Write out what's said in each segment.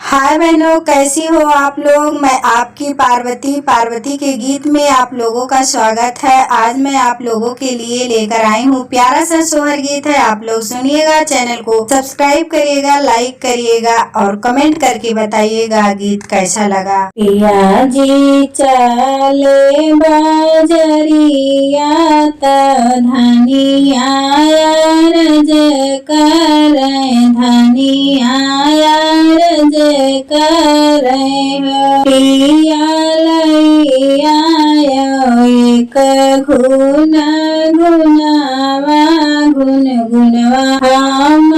हाय बहनों, कैसी हो आप लोग। मैं आपकी पार्वती के गीत में आप लोगों का स्वागत है। आज मैं आप लोगों के लिए लेकर आई हूँ प्यारा सा सोहर गीत है। आप लोग सुनिएगा, चैनल को सब्सक्राइब करिएगा, लाइक करिएगा और कमेंट करके बताइएगा गीत कैसा लगा। पिया जी चले बाजरिया धनिया रज कर धनिया रज करे पिया लैया एक घुन घुनवा घुन घुनवा हम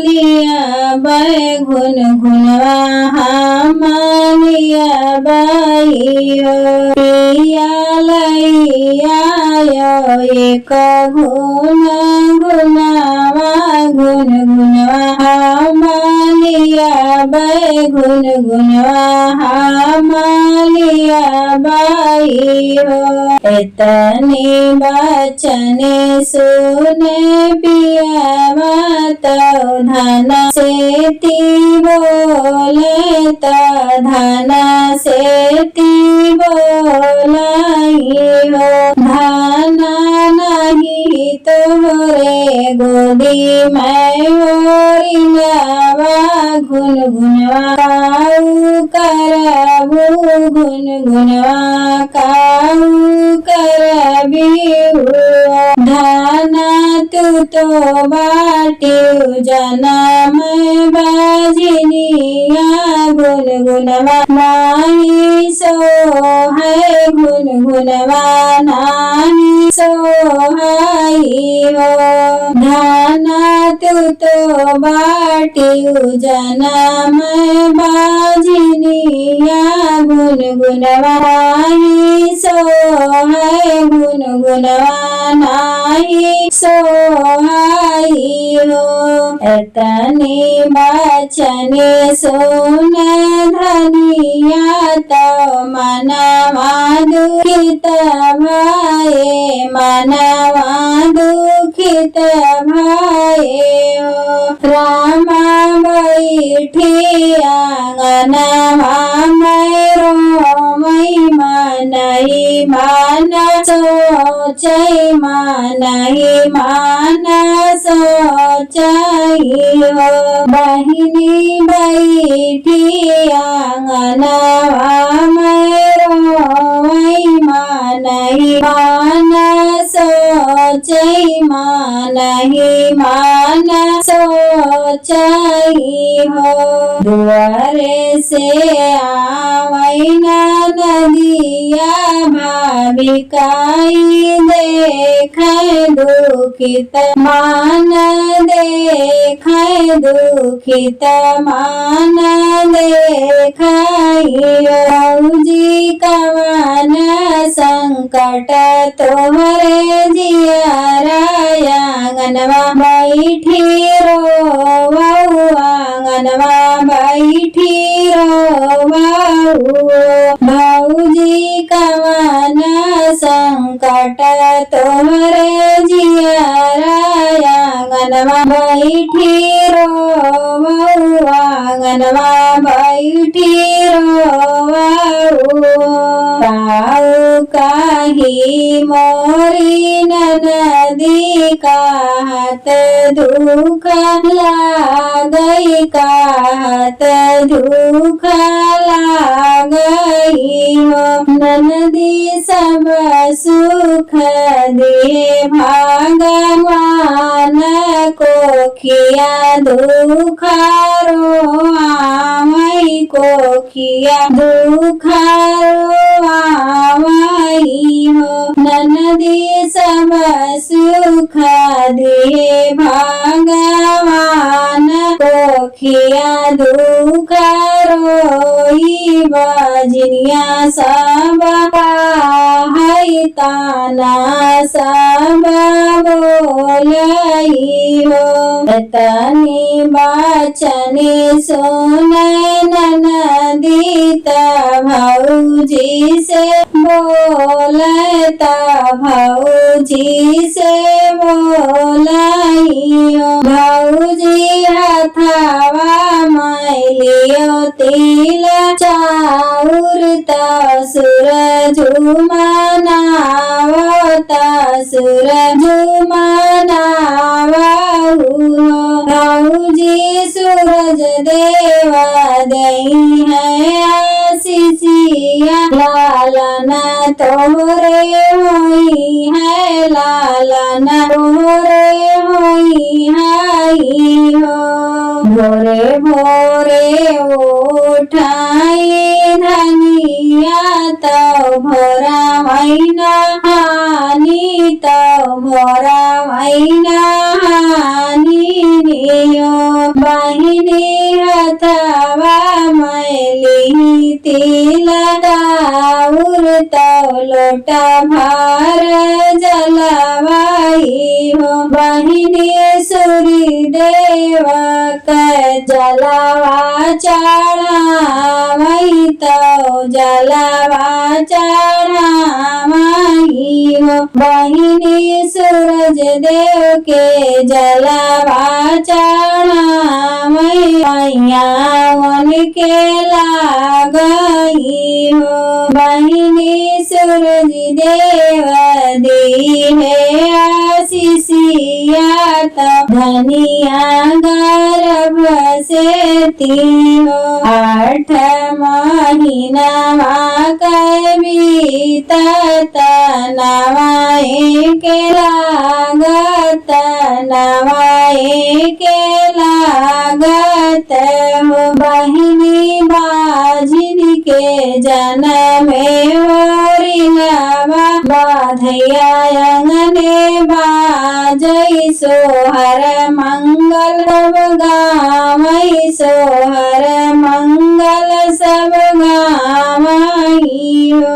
लिया बै घुन घुनवा हम लिया बैयो पिया लैया एक घुन घुनवा घुन घुनवा हम लिया बै घुन घुनवा हम लिया बाई हो। इतने बचने सुने पिया तो धन से ती बोले तो धन से ती बोलाई हो। धन नहीं तोरे गोदी में ओरिंगवा घुन घुनवा काऊ करबू घुन घुनवा काऊ करबी धना तू तो बाटियो जनम बाजिनिया घुन घुनवा नाही सो है घुन घुनवा नाही सो है धना तू तो बाटियो जनम बाजिनिया घुन घुनवा नाही सो है घुन घुनवा नाही सो हो। एतने बचने सुन धनिया तो मनवा दुखित भये मनवा दुखित भये रामा बैठी आंगनवा में रोमई मनहि मन सोचई मनहि मन सोचई बहिनी बैठी आंगनवा में रोमई मनहि मन सोचई मनहि मन सोचई हो। दुआरे से आवई नदिया भाविकाई देख दुखित मान देख दुखित मान देखई जी कवन संकट तोहरे जियरा आंगनवा बैठी रोवऊ आंगनवा बैठी रोवऊ भौजी कवन संकट तोहरे जियरा आंगनवा बैठी रोवऊ आंगनवा बैठी रोवऊ काऊ काही मोरी नदी कहत दुख लागई कहत दुख लागई हो। नदी सब सुख दे भगवान को किया दुख रो आवई को किया दुख रो आवई हो। नदी सब सुख दे भगवान को किया दुख रोई बजनिया सब है ताना सब बोलई हो। तनी बचनी सुन नन नंदित भौजी से बोलता भौजी से बोलाइयो भौजी हथवा मैलियो तिल चाउर सूरज सूरज मनावहु भौजी सूरज देवा दई है आशीषिया लालना तोरे होई है लालना तोरे होई है हो भोरे भोरे उठाई धनिया तो भोरा मैना हानि तो भोरा मैना हानि नियो बहिनी हथवा मैली तिल चाउर तो लोटा भार जलवाई हो बहिनी सूर्य देवा जलवा चढ़ावई तो जलवा चढ़ावई हो बहिनी सूरज देव के जलवा चढ़ावई मैयावन के लागई हो बहिनी सूरज देव दी है आशीषिया तब धनिया गर्भ से तीहो 8 महीना बीतत नवाए के लागत नवाए के लागत हो बहिनी बाजिन के जन्म ओरियावा बाधैया अंगने बाजई सोहर मंगल सब गावई सोहर मंगल सब गावई हो।